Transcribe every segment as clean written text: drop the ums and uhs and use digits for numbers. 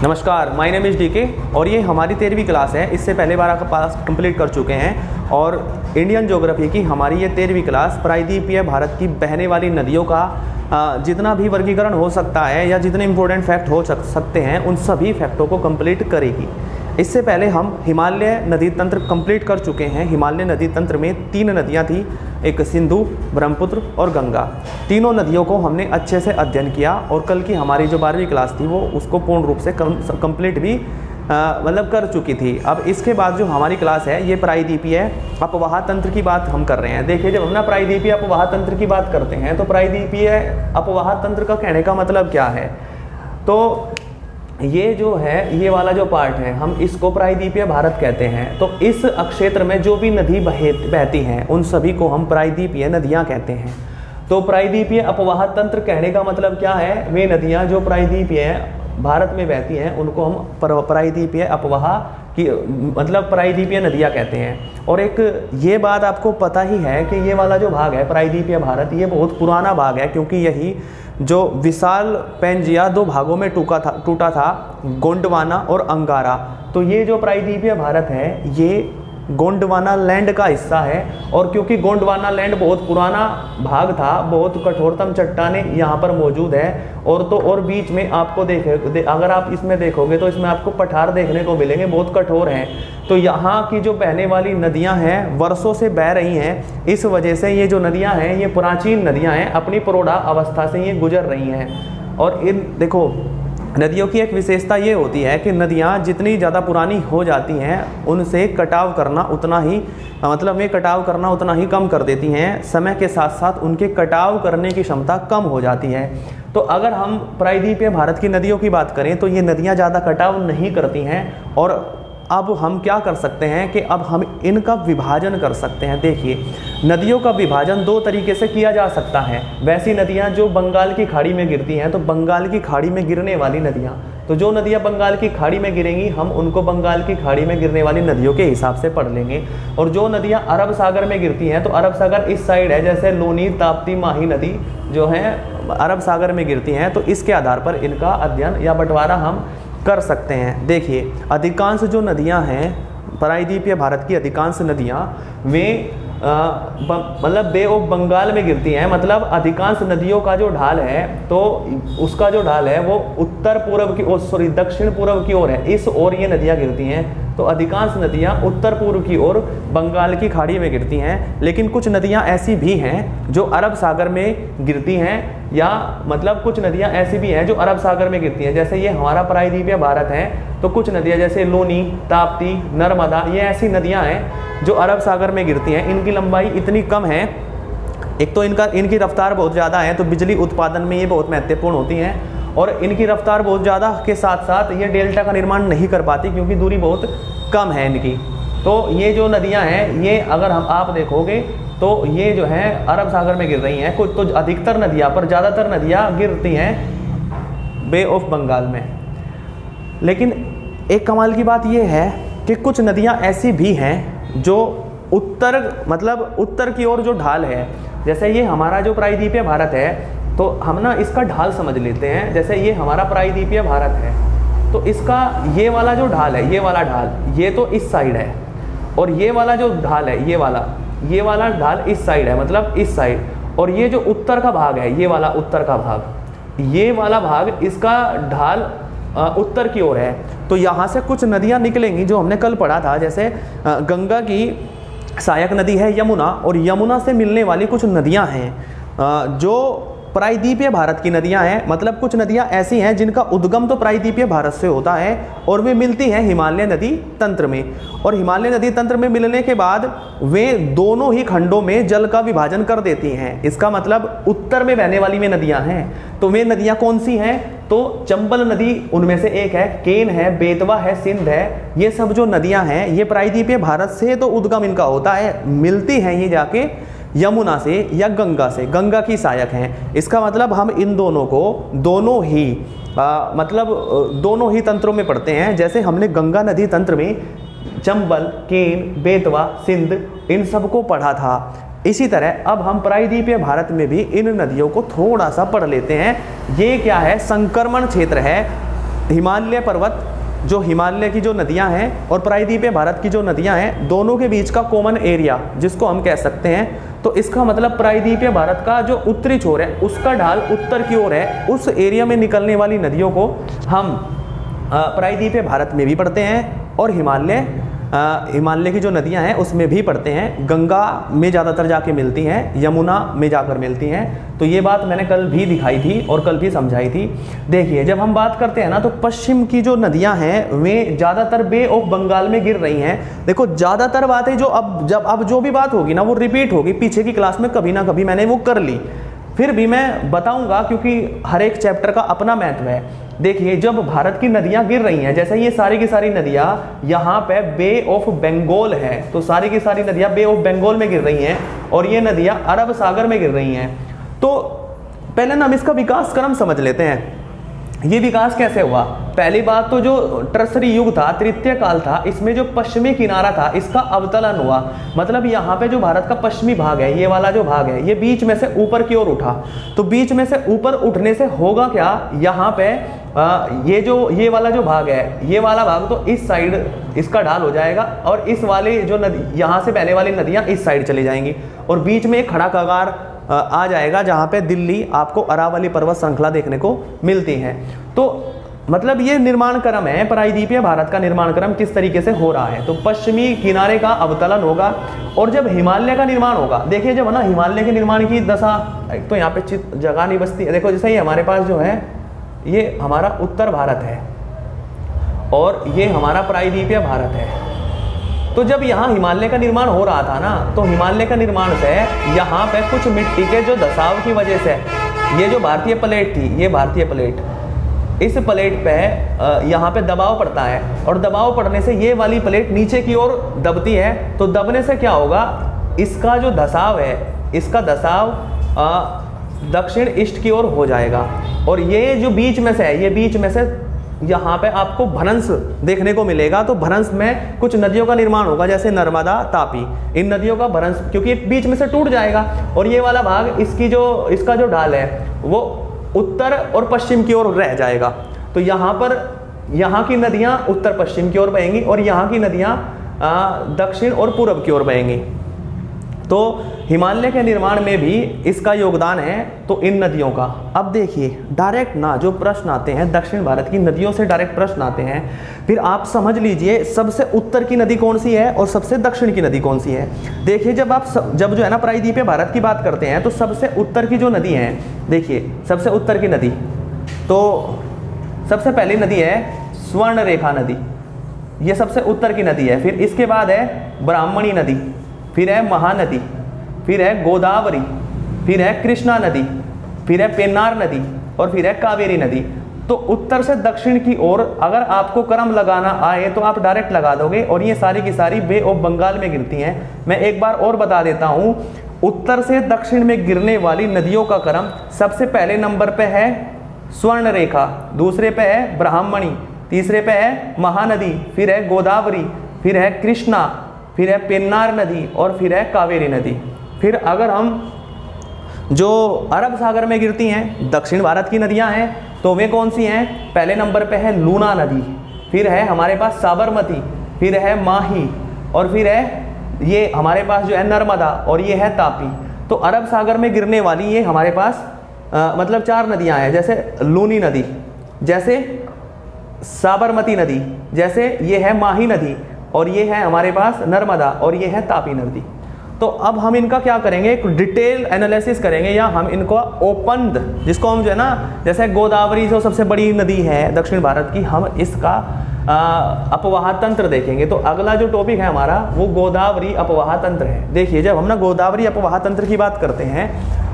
नमस्कार, my name is DK और ये हमारी 13वीं क्लास है। इससे पहले बार का पास कंप्लीट कर चुके हैं और इंडियन ज्योग्राफी की हमारी ये 13वीं क्लास प्रायद्वीपीय भारत की बहने वाली नदियों का जितना भी वर्गीकरण हो सकता है या जितने इंपॉर्टेंट फैक्ट हो सकते हैं उन सभी फैक्टों को कंप्लीट करेगी। इससे पहले हम हिमालय नदी तंत्र कंप्लीट कर चुके हैं। हिमालय नदी तंत्र में 3 नदियाँ थी, एक सिंधु, ब्रह्मपुत्र और गंगा। तीनों नदियों को हमने अच्छे से अध्ययन किया और कल की हमारी जो 12वीं क्लास थी वो उसको पूर्ण रूप से कंप्लीट भी कर चुकी थी। अब इसके बाद जो हमारी क्लास है ये प्रायद्वीपीय अपवाह तंत्र की बात हम कर रहे हैं। देखिए, जब हम ना प्रायद्वीपीय अपवाह तंत्र की बात करते हैं तो प्रायद्वीपीय अपवाह तंत्र का कहने का मतलब क्या है, तो ये जो है ये वाला जो पार्ट है हम इसको प्रायद्वीपीय भारत कहते हैं। तो इस क्षेत्र में जो भी नदी बहती हैं उन सभी को हम प्रायद्वीपीय नदियाँ कहते हैं। तो प्रायद्वीपीय अपवाह तंत्र कहने का मतलब क्या है, वे नदियाँ जो प्रायद्वीपीय भारत में बहती हैं उनको हम प्रायद्वीपीय अपवाह की प्रायद्वीपीय नदियाँ कहते हैं। और एक ये बात आपको पता ही है कि ये वाला जो भाग है प्रायद्वीपीय भारत ये बहुत पुराना भाग है, क्योंकि यही जो विशाल पेंजिया 2 भागों में टूटा था, गोंडवाना और अंगारा। तो ये जो प्रायद्वीपीय भारत है ये गोंडवाना लैंड का हिस्सा है। और क्योंकि गोंडवाना लैंड बहुत पुराना भाग था, बहुत कठोरतम चट्टानें यहाँ पर मौजूद है। और बीच में आपको अगर आप इसमें देखोगे तो इसमें आपको पठार देखने को मिलेंगे, बहुत कठोर हैं। तो यहाँ की जो बहने वाली नदियाँ हैं वर्षों से बह रही हैं। इस वजह से ये जो नदियाँ हैं ये प्राचीन नदियाँ हैं, अपनी प्रौढ़ा अवस्था से ये गुजर रही हैं। और इन देखो नदियों की एक विशेषता ये होती है कि नदियाँ जितनी ज़्यादा पुरानी हो जाती हैं उनसे कटाव करना उतना ही कम कर देती हैं। समय के साथ साथ उनके कटाव करने की क्षमता कम हो जाती है। तो अगर हम प्रायद्वीपीय भारत की नदियों की बात करें तो ये नदियाँ ज़्यादा कटाव नहीं करती हैं। और अब हम क्या कर सकते हैं कि अब हम इनका विभाजन कर सकते हैं। देखिए, नदियों का विभाजन 2 तरीके से किया जा सकता है। वैसी नदियां जो बंगाल की खाड़ी में गिरती हैं तो बंगाल की खाड़ी में गिरने वाली नदियां, तो जो नदियां बंगाल की खाड़ी में गिरेंगी हम उनको बंगाल की खाड़ी में गिरने वाली नदियों के हिसाब से पढ़ लेंगे। और जो नदियाँ अरब सागर में गिरती हैं तो अरब सागर इस साइड है, जैसे लोनी, ताप्ती, माही नदी जो है अरब सागर में गिरती हैं, तो इसके आधार पर इनका अध्ययन या बंटवारा हम कर सकते हैं। देखिए, अधिकांश जो नदियां हैं प्रायद्वीपीय भारत की अधिकांश नदियां वे बे ऑफ बंगाल में गिरती हैं। मतलब अधिकांश नदियों का जो ढाल है तो उसका जो ढाल है वो दक्षिण पूर्व की ओर है, इस ओर ये नदियां गिरती हैं। तो अधिकांश नदियां उत्तर पूर्व की ओर बंगाल की खाड़ी में गिरती हैं। लेकिन कुछ नदियां ऐसी भी हैं जो अरब सागर में गिरती हैं, या कुछ नदियां ऐसी भी हैं जो अरब सागर में गिरती हैं। जैसे ये हमारा प्रायद्वीपीय भारत है तो कुछ नदियां जैसे लोनी, ताप्ती, नर्मदा ये ऐसी नदियां हैं जो अरब सागर में गिरती हैं। इनकी लंबाई इतनी कम है, एक तो इनकी रफ्तार बहुत ज़्यादा है तो बिजली उत्पादन में ये बहुत महत्वपूर्ण होती हैं। और इनकी रफ्तार बहुत ज़्यादा के साथ साथ ये डेल्टा का निर्माण नहीं कर पाती क्योंकि दूरी बहुत कम है इनकी। तो ये जो नदियां हैं ये अगर आप देखोगे तो ये जो है अरब सागर में गिर रही हैं। कुछ तो अधिकतर नदियां पर ज़्यादातर नदियां गिरती हैं बे ऑफ बंगाल में। लेकिन एक कमाल की बात ये है कि कुछ नदियां ऐसी भी हैं जो उत्तर की ओर जो ढाल है, जैसे ये हमारा जो प्रायद्वीपीय भारत है तो हम ना इसका ढाल समझ लेते हैं। जैसे ये हमारा प्रायद्वीपीय भारत है तो इसका ये वाला जो ढाल है, ये वाला ढाल ये तो इस साइड है, और ये वाला जो ढाल है ये वाला ढाल इस साइड है, इस साइड। और ये जो उत्तर का भाग है, ये वाला उत्तर का भाग, ये वाला भाग इसका ढाल उत्तर की ओर है। तो यहाँ से कुछ नदियाँ निकलेंगी जो हमने कल पढ़ा था। जैसे गंगा की सहायक नदी है यमुना, और यमुना से मिलने वाली कुछ नदियाँ हैं जो प्रायद्वीपीय भारत की नदियां हैं। कुछ नदियां ऐसी हैं जिनका उद्गम तो प्रायद्वीपीय भारत से होता है और वे मिलती हैं हिमालय नदी तंत्र में। और हिमालय नदी तंत्र में मिलने के बाद वे दोनों ही खंडों में जल का विभाजन कर देती हैं। इसका मतलब उत्तर में बहने वाली में नदियां हैं। तो वे नदियां कौन सी हैं, तो चंबल नदी उनमें से एक है, केन है, बेतवा है, सिंध है। ये सब जो नदियां हैं ये प्रायद्वीपीय भारत से तो उद्गम इनका होता है, मिलती हैं ये जाके यमुना से या गंगा से, गंगा की सहायक हैं। इसका मतलब हम इन दोनों को दोनों ही तंत्रों में पढ़ते हैं। जैसे हमने गंगा नदी तंत्र में चंबल, केन, बेतवा, सिंध इन सबको पढ़ा था, इसी तरह अब हम प्रायद्वीपीय भारत में भी इन नदियों को थोड़ा सा पढ़ लेते हैं। ये क्या है, संक्रमण क्षेत्र है हिमालय पर्वत, जो हिमालय की जो नदियां हैं और प्रायद्वीपीय भारत की जो नदियां हैं, दोनों के बीच का कॉमन एरिया जिसको हम कह सकते हैं, तो इसका मतलब प्रायद्वीपीय भारत का जो उत्तरी छोर है उसका ढाल उत्तर की ओर है, उस एरिया में निकलने वाली नदियों को हम प्रायद्वीपीय भारत में भी पढ़ते हैं और हिमालय की जो नदियां हैं उसमें भी पढ़ते हैं। गंगा में ज़्यादातर जाके मिलती हैं, यमुना में जाकर मिलती हैं। तो ये बात मैंने कल भी दिखाई थी और कल भी समझाई थी। देखिए जब हम बात करते हैं ना, तो पश्चिम की जो नदियां हैं वे ज़्यादातर बे ऑफ बंगाल में गिर रही हैं। देखो ज़्यादातर बातें जो अब जो भी बात होगी ना वो रिपीट होगी, पीछे की क्लास में कभी ना कभी मैंने वो कर ली, फिर भी मैं बताऊंगा क्योंकि हर एक चैप्टर का अपना महत्व है। देखिए जब भारत की नदियां गिर रही हैं, जैसे ये सारी की सारी नदियां यहाँ पे बे ऑफ बंगाल है, तो सारी की सारी नदियां बे ऑफ बंगाल में गिर रही हैं और ये नदियां अरब सागर में गिर रही हैं। तो पहले ना हम इसका विकास क्रम समझ लेते हैं। ये विकास कैसे हुआ? पहली बात तो जो टर्सरी युग था, तृतीय काल था, इसमें जो पश्चिमी किनारा था इसका अवतलन हुआ। मतलब यहाँ पे जो भारत का पश्चिमी भाग है, ये वाला जो भाग है, ये बीच में से ऊपर की ओर उठा। तो बीच में से ऊपर उठने से होगा क्या, यहाँ पे ये वाला जो भाग है, ये वाला भाग तो इस साइड इसका ढाल हो जाएगा और इस वाले जो नदी यहाँ से बहने वाली नदियाँ इस साइड चली जाएंगी और बीच में एक खड़ा कगार आ जाएगा जहाँ पे दिल्ली आपको अरावली पर्वत श्रृंखला देखने को मिलती है। तो मतलब ये निर्माण क्रम है, प्रायद्वीपीय भारत का निर्माण क्रम किस तरीके से हो रहा है। तो पश्चिमी किनारे का अवतलन होगा और जब हिमालय का निर्माण होगा, देखिए जब है ना हिमालय के निर्माण की दशा, तो यहाँ पे जगह नहीं बचती है। देखो जैसे ये हमारे पास जो है ये हमारा उत्तर भारत है और ये हमारा प्रायद्वीपीय भारत है। तो जब यहाँ हिमालय का निर्माण हो रहा था ना, तो हिमालय का निर्माण से यहाँ पे कुछ मिट्टी के जो धसाव की वजह से ये जो भारतीय प्लेट थी, ये भारतीय प्लेट, इस प्लेट पे यहाँ पे दबाव पड़ता है और दबाव पड़ने से ये वाली प्लेट नीचे की ओर दबती है। तो दबने से क्या होगा, इसका जो धसाव है, इसका धसाव दक्षिण ईस्ट की ओर हो जाएगा और ये जो बीच में से है, ये बीच में से यहाँ पे आपको भ्रंश देखने को मिलेगा। तो भ्रंश में कुछ नदियों का निर्माण होगा, जैसे नर्मदा, तापी, इन नदियों का भ्रंश, क्योंकि बीच में से टूट जाएगा और ये वाला भाग इसका जो ढाल है वो उत्तर और पश्चिम की ओर रह जाएगा। तो यहाँ की नदियाँ उत्तर पश्चिम की ओर बहेंगी और यहाँ की नदियाँ दक्षिण और पूर्व की ओर बहेंगी। तो हिमालय के निर्माण में भी इसका योगदान है, तो इन नदियों का। अब देखिए डायरेक्ट ना जो प्रश्न आते हैं दक्षिण भारत की नदियों से डायरेक्ट प्रश्न आते हैं, फिर आप समझ लीजिए सबसे उत्तर की नदी कौन सी है और सबसे दक्षिण की नदी कौन सी है। देखिए जब जो है ना प्रायद्वीपीय भारत की बात करते हैं, तो सबसे उत्तर की जो नदी है, देखिए सबसे उत्तर की नदी, तो सबसे पहली नदी है स्वर्ण रेखा नदी, ये सबसे उत्तर की नदी है। फिर इसके बाद है ब्राह्मणी नदी, फिर है महानदी, फिर है गोदावरी, फिर है कृष्णा नदी, फिर है पेन्नार नदी और फिर है कावेरी नदी। तो उत्तर से दक्षिण की ओर अगर आपको क्रम लगाना आए तो आप डायरेक्ट लगा दोगे और ये सारी की सारी बे ऑफ बंगाल में गिरती हैं। मैं एक बार और बता देता हूँ, उत्तर से दक्षिण में गिरने वाली नदियों का क्रम सबसे पहले नंबर पे है स्वर्ण रेखा, दूसरे पे है ब्राह्मणी, तीसरे पे है महानदी, फिर है गोदावरी, फिर है कृष्णा, फिर है पेन्नार नदी और फिर है कावेरी नदी। फिर अगर हम जो अरब सागर में गिरती हैं दक्षिण भारत की नदियां हैं, तो वे कौन सी हैं? पहले नंबर पे है लूना नदी, फिर है हमारे पास साबरमती, फिर है माही और फिर है ये हमारे पास जो है नर्मदा और ये है तापी। तो अरब सागर में गिरने वाली ये हमारे पास मतलब 4 नदियां हैं, जैसे लूनी नदी, जैसे साबरमती नदी, जैसे ये है माही नदी और ये है हमारे पास नर्मदा और ये है तापी नदी। तो अब हम इनका क्या करेंगे, एक डिटेल एनालिसिस करेंगे या हम इनको ओपन, जिसको हम जो है ना, जैसे गोदावरी जो सबसे बड़ी नदी है दक्षिण भारत की, हम इसका अपवाह तंत्र देखेंगे। तो अगला जो टॉपिक है हमारा वो गोदावरी अपवाह तंत्र है। देखिए जब हम ना गोदावरी अपवाह तंत्र की बात करते हैं,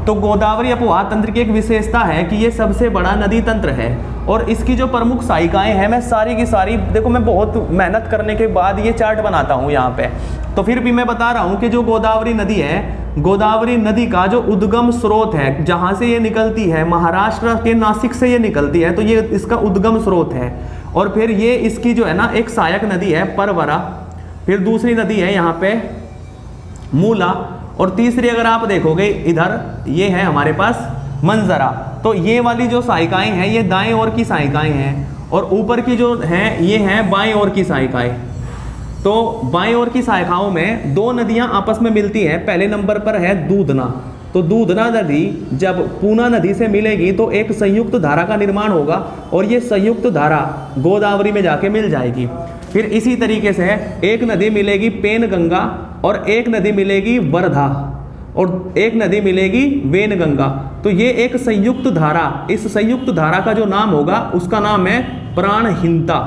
तो गोदावरी अपवाह तंत्र की एक विशेषता है कि ये सबसे बड़ा नदी तंत्र है और इसकी जो प्रमुख शाखाएं हैं, मैं सारी की सारी, देखो मैं बहुत मेहनत करने के बाद ये चार्ट बनाता हूँ यहाँ पे, तो फिर भी मैं बता रहा हूँ कि जो गोदावरी नदी है, गोदावरी नदी का जो उद्गम स्रोत है, जहाँ से ये निकलती है, महाराष्ट्र के नासिक से ये निकलती है, तो ये इसका उद्गम स्रोत है। और फिर ये इसकी जो है ना एक सहायक नदी है परवरा, फिर दूसरी नदी है यहाँ पे मूला और तीसरी अगर आप देखोगे इधर ये है हमारे पास मंजरा। तो ये वाली जो सहायिकाएं हैं ये दाएं ओर की सहायिकाएं हैं और ऊपर की जो हैं ये हैं बाएं ओर की सहायिकाएं। तो बाएं ओर की शाखाओं में दो नदियां आपस में मिलती हैं। पहले नंबर पर है दूधना। तो दूधना नदी जब पूना नदी से मिलेगी तो एक संयुक्त धारा का निर्माण होगा और ये संयुक्त धारा गोदावरी में जाके मिल जाएगी। फिर इसी तरीके से एक नदी मिलेगी पेनगंगा और एक नदी मिलेगी वर्धा और एक नदी मिलेगी वेनगंगा। तो ये एक संयुक्त धारा, इस संयुक्त धारा का जो नाम होगा उसका नाम है प्राणहिंता।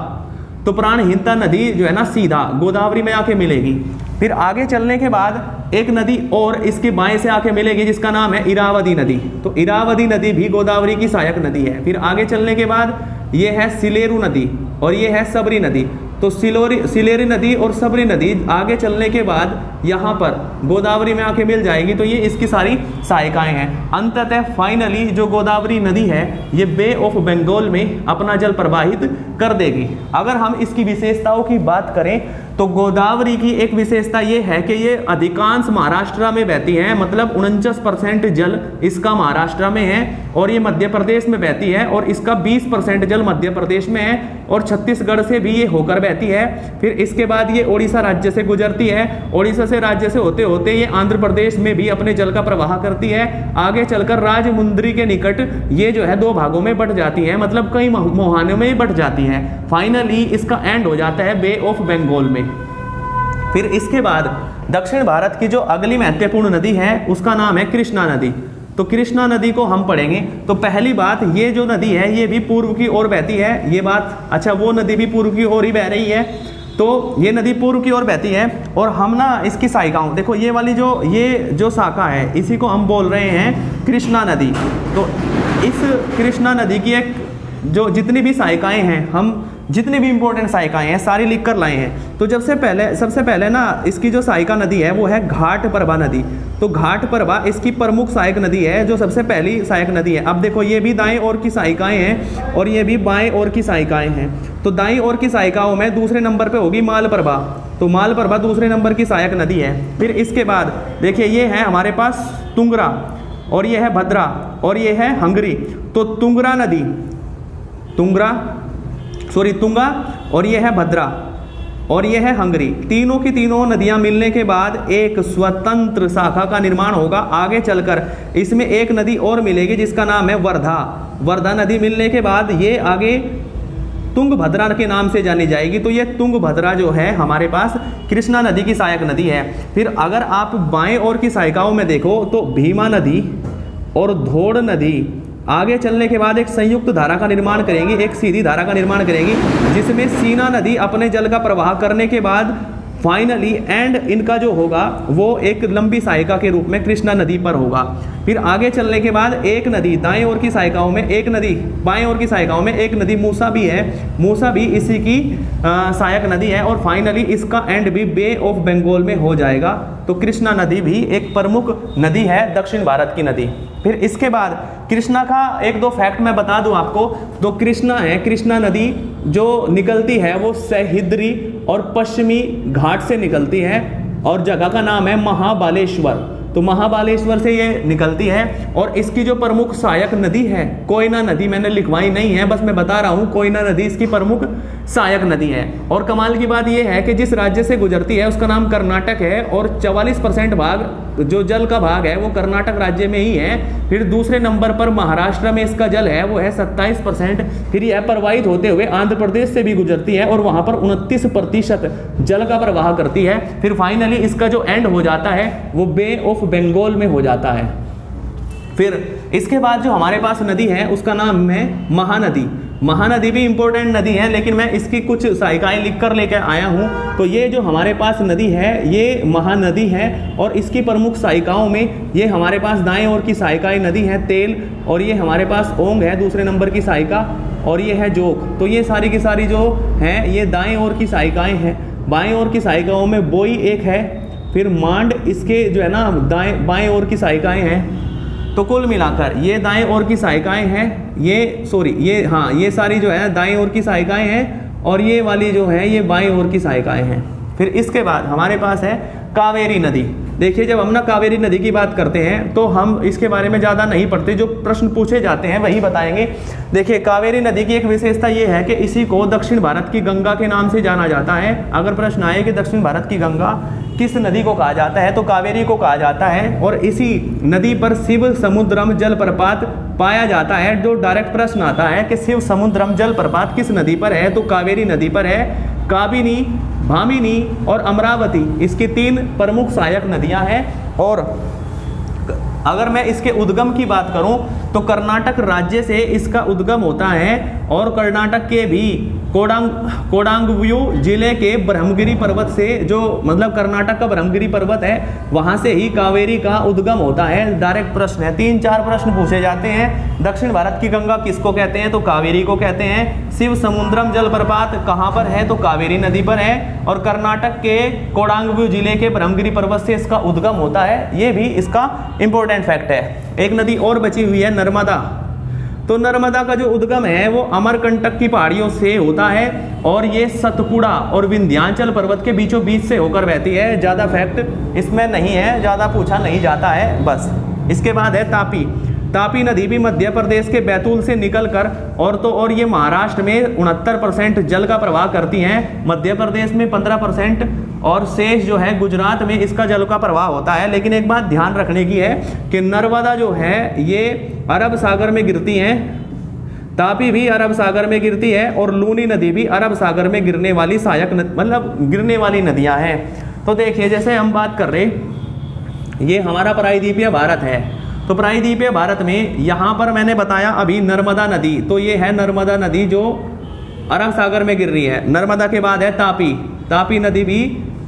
तो प्राणहिंता नदी जो है ना सीधा गोदावरी में आके मिलेगी। फिर आगे चलने के बाद एक नदी और इसके बाएं से आके मिलेगी जिसका नाम है इरावदी नदी। तो इरावदी नदी भी गोदावरी की सहायक नदी है। फिर आगे चलने के बाद ये है सिलेरू नदी और ये है सबरी नदी। तो सिलेरी नदी और सबरी नदी आगे चलने के बाद यहाँ पर गोदावरी में आके मिल जाएगी। तो ये इसकी सारी सहायिकाएं हैं। अंततः फाइनली जो गोदावरी नदी है ये बे ऑफ बंगाल में अपना जल प्रवाहित कर देगी। अगर हम इसकी विशेषताओं की बात करें तो गोदावरी की एक विशेषता ये है कि ये अधिकांश महाराष्ट्र में बहती है, मतलब 49% जल इसका महाराष्ट्र में है और ये मध्य प्रदेश में बहती है और इसका 20% जल मध्य प्रदेश में है और छत्तीसगढ़ से भी ये होकर बहती है। फिर इसके बाद ये ओडिशा राज्य से गुजरती है। ओडिशा से राज्य से होते होते ये आंध्र प्रदेश में भी अपने जल का प्रवाह करती है। आगे चलकर राजमुंद्री के निकट ये जो है दो भागों में बंट जाती है, मतलब कई मुहानों में बंट जाती है। फाइनली इसका एंड हो जाता है बे ऑफ बंगाल में। फिर इसके बाद दक्षिण भारत की जो अगली महत्वपूर्ण नदी है उसका नाम है कृष्णा नदी। तो कृष्णा नदी को हम पढ़ेंगे। तो पहली बात, ये जो नदी है ये भी पूर्व की ओर बहती है। ये बात अच्छा, वो नदी भी पूर्व की ओर ही बह रही है। तो ये नदी पूर्व की ओर बहती है और हम ना इसकी शाखाओं देखो, ये वाली ये जो शाखा है इसी को हम बोल रहे हैं कृष्णा नदी। तो इस कृष्णा नदी की एक जो जितनी भी शाखाएं हैं, हम जितनी भी इंपॉर्टेंट सहायिकाएं हैं सारी लिख कर लाए हैं। तो सबसे पहले ना इसकी जो सहायिका नदी है वो है घाटप्रभा नदी। तो घाटप्रभा इसकी प्रमुख सहायक नदी है, जो सबसे पहली सहायक नदी है। अब देखो ये भी दाएं ओर की सहायिकाएं हैं और ये भी बाएं ओर की सहायिकाएं हैं। तो दाएं ओर की सहायिकाओं में दूसरे नंबर पे होगी मालप्रभा। तो मालप्रभा दूसरे नंबर की सहायक नदी है। फिर इसके बाद देखिए ये है हमारे पास तुंगरा और ये है भद्रा और ये है हंगरी। तो तुंगा और ये है भद्रा और ये है हंगरी। तीनों की तीनों नदियां मिलने के बाद एक स्वतंत्र शाखा का निर्माण होगा। आगे चलकर इसमें एक नदी और मिलेगी जिसका नाम है वर्धा। वर्धा नदी मिलने के बाद ये आगे तुंगभद्रा के नाम से जानी जाएगी। तो ये तुंगभद्रा जो है हमारे पास कृष्णा नदी की सहायक नदी है। फिर अगर आप बाएं ओर की सहायिकाओं में देखो तो भीमा नदी और धोड़ नदी आगे चलने के बाद एक संयुक्त धारा का निर्माण करेंगी, एक सीधी धारा का निर्माण करेंगी, जिसमें सीना नदी अपने जल का प्रवाह करने के बाद फाइनली एंड इनका जो होगा वो एक लंबी सहायिका के रूप में कृष्णा नदी पर होगा। फिर आगे चलने के बाद एक नदी दाएं ओर की सहायिकाओं में, एक नदी बाएं ओर की सहायिकाओं में एक नदी मूसा भी है। मूसा भी इसी की सहायक नदी है और फाइनली इसका एंड भी बे ऑफ बंगाल में हो जाएगा। तो कृष्णा नदी भी एक प्रमुख नदी है, दक्षिण भारत की नदी। फिर इसके बाद कृष्णा का एक दो फैक्ट मैं बता दूं आपको। तो कृष्णा नदी जो निकलती है वो सह्याद्री और पश्चिमी घाट से निकलती है और जगह का नाम है महाबालेश्वर। तो महाबालेश्वर से ये निकलती है और इसकी जो प्रमुख सहायक नदी है कोयना नदी, मैंने लिखवाई नहीं है, बस मैं बता रहा हूँ, कोयना नदी इसकी प्रमुख सहायक नदी है। और कमाल की बात यह है कि जिस राज्य से गुजरती है उसका नाम कर्नाटक है और 44% भाग जो जल का भाग है वो कर्नाटक राज्य में ही है। फिर दूसरे नंबर पर महाराष्ट्र में इसका जल है वो है 27%। फिर यह प्रवाहित होते हुए आंध्र प्रदेश से भी गुजरती है और वहाँ पर 29% जल का प्रवाह करती है। फिर फाइनली इसका जो एंड हो जाता है वो बे ऑफ बंगाल में हो जाता है। फिर इसके बाद जो हमारे पास नदी है उसका नाम है महानदी। महानदी भी इंपॉर्टेंट नदी है, लेकिन मैं इसकी कुछ सहायिकाएं लिख कर लेकर आया हूँ। तो ये जो हमारे पास नदी है ये महानदी है और इसकी प्रमुख सहायिकाओं में ये हमारे पास दाएं ओर की सहायिकाएं नदी है तेल, और ये हमारे पास ओंग है दूसरे नंबर की सहायिका, और ये है जोक। तो ये सारी की सारी जो हैं ये दाएं ओर की सहायिकाएं हैं। बाएं ओर की सहायिकाओं में बोई एक है, फिर मांड इसके जो है ना बाएं ओर की सहायिकाएं हैं। तो कुल मिलाकर ये दाएं ओर की सहायिकाएं हैं, ये सारी जो है दाएं ओर की सहायिकाएं हैं और ये वाली जो है ये बाएं ओर की सहायिकाएं हैं। फिर इसके बाद हमारे पास है कावेरी नदी। देखिए जब हम ना कावेरी नदी की बात करते हैं तो हम इसके बारे में ज़्यादा नहीं पढ़ते, जो प्रश्न पूछे जाते हैं वही बताएंगे। देखिए कावेरी नदी की एक विशेषता ये है कि इसी को दक्षिण भारत की गंगा के नाम से जाना जाता है। अगर प्रश्न आए कि दक्षिण भारत की गंगा किस नदी को कहा जाता है तो कावेरी को कहा जाता है। और इसी नदी पर शिव समुद्रम जलप्रपात पाया जाता है। जो डायरेक्ट प्रश्न आता है कि शिव समुद्रम जलप्रपात किस नदी पर है तो कावेरी नदी पर है। काबिनी, भामिनी और अमरावती इसकी 3 प्रमुख सहायक नदियां हैं। और अगर मैं इसके उद्गम की बात करूं तो कर्नाटक राज्य से इसका उद्गम होता है और कर्नाटक के भी कोडांगव्यू जिले के ब्रह्मगिरी पर्वत से, जो मतलब कर्नाटक का ब्रह्मगिरी पर्वत है, वहां से ही कावेरी का उद्गम होता है। डायरेक्ट प्रश्न है, 3-4 प्रश्न पूछे जाते हैं। दक्षिण भारत की गंगा किसको कहते हैं तो कावेरी को कहते हैं। शिव समुद्रम जलप्रपात कहाँ पर है तो कावेरी नदी पर है। और कर्नाटक के कोडांगव्यू जिले के ब्रह्मगिरी पर्वत से इसका उद्गम होता है। ये भी इसका इंपॉर्टेंट फैक्ट है। एक नदी और बची हुई है नर्मदा। तो नर्मदा का जो उद्गम है वो अमरकंटक की पहाड़ियों से होता है और ये सतपुड़ा और विंध्याचल पर्वत के बीचों बीच से होकर बहती है। ज़्यादा फैक्ट इसमें नहीं है, ज़्यादा पूछा नहीं जाता है बस। इसके बाद है तापी। तापी नदी भी मध्य प्रदेश के बैतूल से निकलकर और ये महाराष्ट्र में 69% जल का प्रवाह करती हैं। मध्य प्रदेश में 15% और शेष जो है गुजरात में इसका जल का प्रवाह होता है। लेकिन एक बात ध्यान रखने की है कि नर्मदा जो है ये अरब सागर में गिरती हैं, तापी भी अरब सागर में गिरती है और लूनी नदी भी अरब सागर में गिरने वाली सहायक मतलब गिरने वाली नदियां हैं। तो देखिए जैसे हम बात कर रहे, ये हमारा प्रायद्वीपीय भारत है। तो प्रायद्वीपीय भारत में यहाँ पर मैंने बताया अभी नर्मदा नदी, तो ये है नर्मदा नदी जो अरब सागर में गिर रही है। नर्मदा के बाद है तापी। तापी नदी भी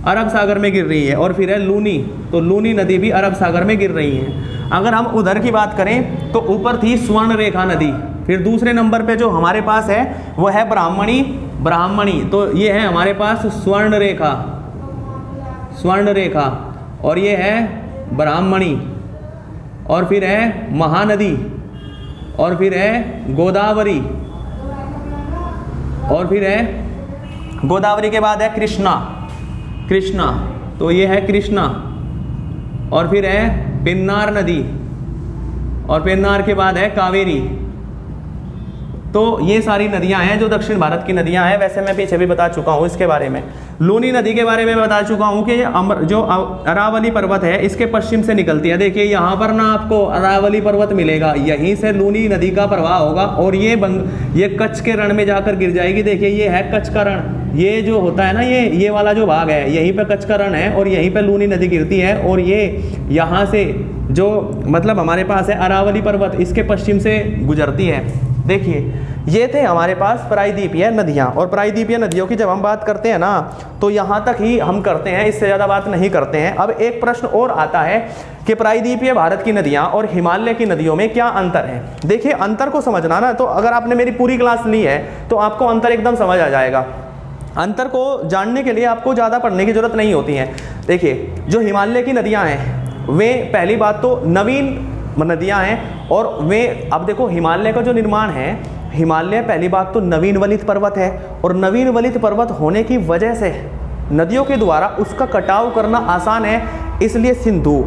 अरब सागर में गिर रही है। और फिर है लूनी, तो लूनी नदी भी अरब सागर में गिर रही है। अगर हम उधर की बात करें तो ऊपर थी स्वर्ण रेखा नदी। फिर दूसरे नंबर पे जो हमारे पास है वो है ब्राह्मणी। तो ये है हमारे पास स्वर्ण रेखा और ये है ब्राह्मणी। और फिर है महानदी और फिर है गोदावरी और फिर है गोदावरी के बाद है कृष्णा। तो ये है कृष्णा। और फिर है पेन्नार नदी और पेन्नार के बाद है कावेरी। तो ये सारी नदियां हैं जो दक्षिण भारत की नदियां हैं। वैसे मैं पीछे भी बता चुका हूँ इसके बारे में। लूनी नदी के बारे में बता चुका हूँ कि जो अरावली पर्वत है इसके पश्चिम से निकलती है। देखिए यहाँ पर ना आपको अरावली पर्वत मिलेगा, यहीं से लूनी नदी का प्रवाह होगा और ये कच्छ के रण में जाकर गिर जाएगी। देखिए ये है कच्छ का रण, ये जो होता है ना ये वाला जो भाग है यहीं पे कच्छ का रण है और यहीं पे लूनी नदी गिरती है। और ये यहाँ से जो मतलब हमारे पास है अरावली पर्वत, इसके पश्चिम से गुजरती है। देखिए ये थे हमारे पास प्रायद्वीपीय नदियाँ। और प्रायद्वीपीय नदियों की जब हम बात करते हैं ना तो यहाँ तक ही हम करते हैं, इससे ज़्यादा बात नहीं करते हैं। अब एक प्रश्न और आता है कि प्रायद्वीपीय भारत की नदियाँ और हिमालय की नदियों में क्या अंतर है। देखिए अंतर को समझना ना, तो अगर आपने मेरी पूरी क्लास ली है तो आपको अंतर एकदम समझ आ जाएगा। अंतर को जानने के लिए आपको ज़्यादा पढ़ने की जरूरत नहीं होती है। देखिए जो हिमालय की नदियाँ हैं वे पहली बात तो नवीन नदियाँ हैं और वे, अब देखो हिमालय का जो निर्माण है, हिमालय पहली बात तो नवीन वलित पर्वत है और नवीन वलित पर्वत होने की वजह से नदियों के द्वारा उसका कटाव करना आसान है। इसलिए सिंधु,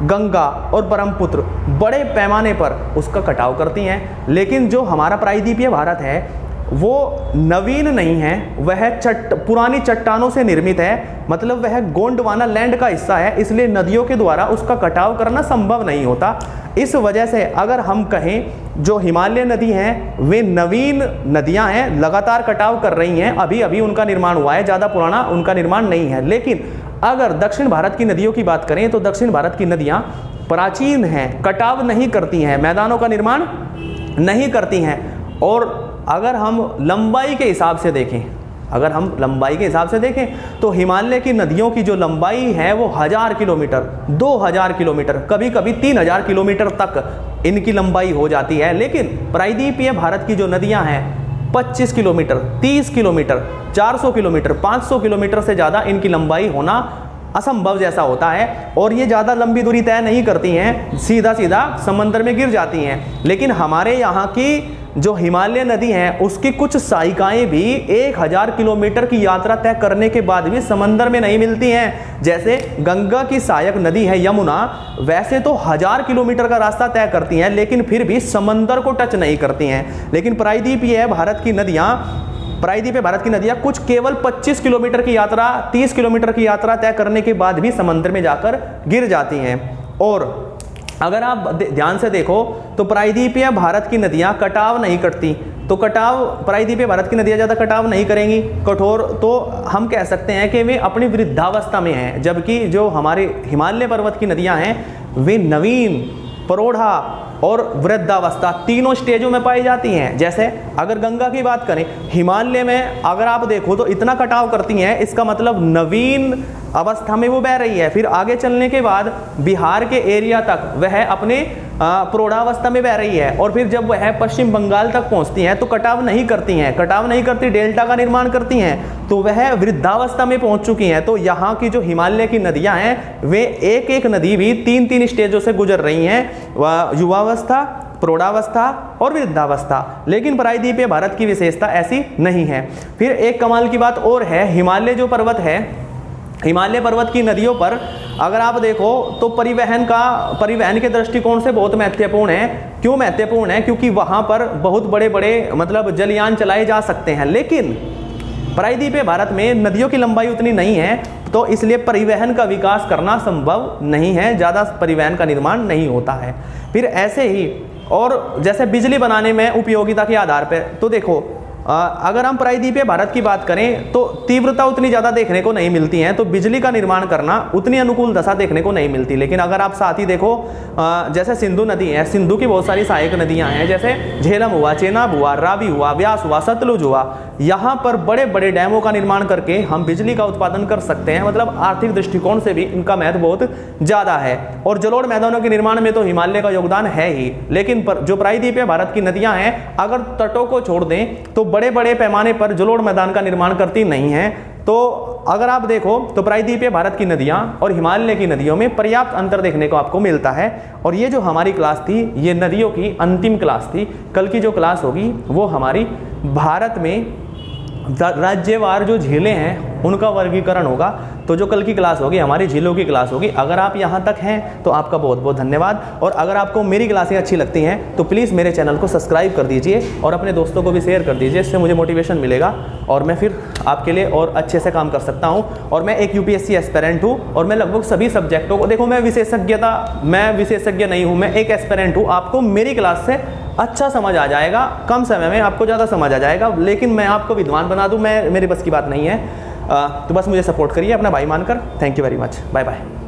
गंगा और ब्रह्मपुत्र बड़े पैमाने पर उसका कटाव करती हैं। लेकिन जो हमारा प्रायद्वीपीय भारत है वो नवीन नहीं है, वह पुरानी चट्टानों से निर्मित है, मतलब वह गोंडवाना लैंड का हिस्सा है। इसलिए नदियों के द्वारा उसका कटाव करना संभव नहीं होता। इस वजह से अगर हम कहें जो हिमालय नदी हैं वे नवीन नदियां हैं, लगातार कटाव कर रही हैं, अभी अभी उनका निर्माण हुआ है, ज़्यादा पुराना उनका निर्माण नहीं है। लेकिन अगर दक्षिण भारत की नदियों की बात करें तो दक्षिण भारत की नदियां प्राचीन हैं, कटाव नहीं करती हैं, मैदानों का निर्माण नहीं करती हैं। और अगर हम लंबाई के हिसाब से देखें, तो हिमालय की नदियों की जो लंबाई है वो 1000 किलोमीटर, 2000 किलोमीटर, कभी कभी 3000 किलोमीटर तक इनकी लंबाई हो जाती है। लेकिन प्रायद्वीपीय भारत की जो नदियां हैं 25 किलोमीटर, 30 किलोमीटर, 400 किलोमीटर, 500 किलोमीटर से ज़्यादा इनकी लंबाई होना असंभव जैसा होता है। और ये ज़्यादा लंबी दूरी तय नहीं करती हैं, सीधा सीधा समंदर में गिर जाती हैं। लेकिन हमारे यहाँ की जो हिमालय नदी है उसकी कुछ शाखाएं भी 1000 किलोमीटर की यात्रा तय करने के बाद भी समंदर में नहीं मिलती हैं। जैसे गंगा की सहायक नदी है यमुना, वैसे तो 1000 किलोमीटर का रास्ता तय करती हैं लेकिन फिर भी समंदर को टच नहीं करती हैं। लेकिन प्रायद्वीपीय भारत की नदियां कुछ केवल 25 किलोमीटर की यात्रा, 30 किलोमीटर की यात्रा तय करने के बाद भी समंदर में जाकर गिर जाती हैं। और अगर आप ध्यान से देखो तो प्रायद्वीपीय भारत की नदियां कटाव नहीं करती, तो प्रायद्वीपीय भारत की नदियां ज़्यादा कटाव नहीं करेंगी, कठोर, तो हम कह सकते हैं कि वे अपनी वृद्धावस्था में हैं। जबकि जो हमारे हिमालय पर्वत की नदियां हैं वे नवीन, प्रौढ़ा और वृद्धावस्था तीनों स्टेजों में पाई जाती हैं। जैसे अगर गंगा की बात करें, हिमालय में अगर आप देखो तो इतना कटाव करती हैं, इसका मतलब नवीन अवस्था में वो बह रही है। फिर आगे चलने के बाद बिहार के एरिया तक वह अपने प्रौढ़ावस्था में बह रही है, और फिर जब वह पश्चिम बंगाल तक पहुंचती हैं तो कटाव नहीं करती, डेल्टा का निर्माण करती हैं, तो वह वृद्धावस्था में पहुंच चुकी हैं। तो यहाँ की जो हिमालय की नदियां हैं वे एक एक नदी भी 3-3 स्टेजों से गुजर रही हैं, युवावस्था, प्रौढ़ावस्था और वृद्धावस्था। लेकिन प्रायद्वीपीय भारत की विशेषता ऐसी नहीं है। फिर एक कमाल की बात और है, हिमालय जो पर्वत है, हिमालय पर्वत की नदियों पर अगर आप देखो तो परिवहन के दृष्टिकोण से बहुत महत्वपूर्ण है। क्यों महत्वपूर्ण है? क्योंकि वहाँ पर बहुत बड़े बड़े मतलब जलयान चलाए जा सकते हैं। लेकिन प्रायद्वीपीय भारत में नदियों की लंबाई उतनी नहीं है, तो इसलिए परिवहन का विकास करना संभव नहीं है, ज़्यादा परिवहन का निर्माण नहीं होता है। फिर ऐसे ही और जैसे बिजली बनाने में उपयोगिता के आधार पर, तो देखो अगर हम प्रायद्वीपीय भारत की बात करें तो तीव्रता उतनी ज़्यादा देखने को नहीं मिलती है, तो बिजली का निर्माण करना उतनी अनुकूल दशा देखने को नहीं मिलती। लेकिन अगर आप साथ ही देखो जैसे सिंधु नदी है, सिंधु की बहुत सारी सहायक नदियां हैं, जैसे झेलम हुआ, चेनाब हुआ, रावी हुआ, व्यास हुआ, सतलुज हुआ, यहाँ पर बड़े बड़े डैमों का निर्माण करके हम बिजली का उत्पादन कर सकते हैं। मतलब आर्थिक दृष्टिकोण से भी इनका महत्व बहुत ज़्यादा है। और जलोढ़ मैदानों के निर्माण में तो हिमालय का योगदान है ही, लेकिन जो प्रायद्वीपीय भारत की नदियाँ हैं अगर तटों को छोड़ दें तो बड़े बड़े पैमाने पर जलोढ़ मैदान का निर्माण करती नहीं है। तो अगर आप देखो तो प्रायद्वीपीय भारत की नदियां और हिमालय की नदियों में पर्याप्त अंतर देखने को आपको मिलता है। और ये जो हमारी क्लास थी ये नदियों की अंतिम क्लास थी। कल की जो क्लास होगी वो हमारी भारत में राज्यवार जो झीलें हैं उनका वर्गीकरण होगा। तो जो कल की क्लास होगी हमारी झीलों की क्लास होगी। अगर आप यहाँ तक हैं तो आपका बहुत बहुत धन्यवाद। और अगर आपको मेरी क्लासें अच्छी लगती हैं तो प्लीज़ मेरे चैनल को सब्सक्राइब कर दीजिए और अपने दोस्तों को भी शेयर कर दीजिए। इससे मुझे मोटिवेशन मिलेगा और मैं फिर आपके लिए और अच्छे से काम कर सकता हूँ। और मैं एक यूपीएससी एस्पिरेंट हूँ और मैं लगभग सभी सब्जेक्टों को, देखो मैं विशेषज्ञ नहीं हूँ, मैं एक एस्पिरेंट हूँ। आपको मेरी क्लास से अच्छा समझ आ जाएगा, कम समय में आपको ज़्यादा समझ आ जाएगा। लेकिन मैं आपको विद्वान बना दूँ, मेरे बस की बात नहीं है। तो बस मुझे सपोर्ट करिए अपना भाई मानकर। Thank you very much, bye bye.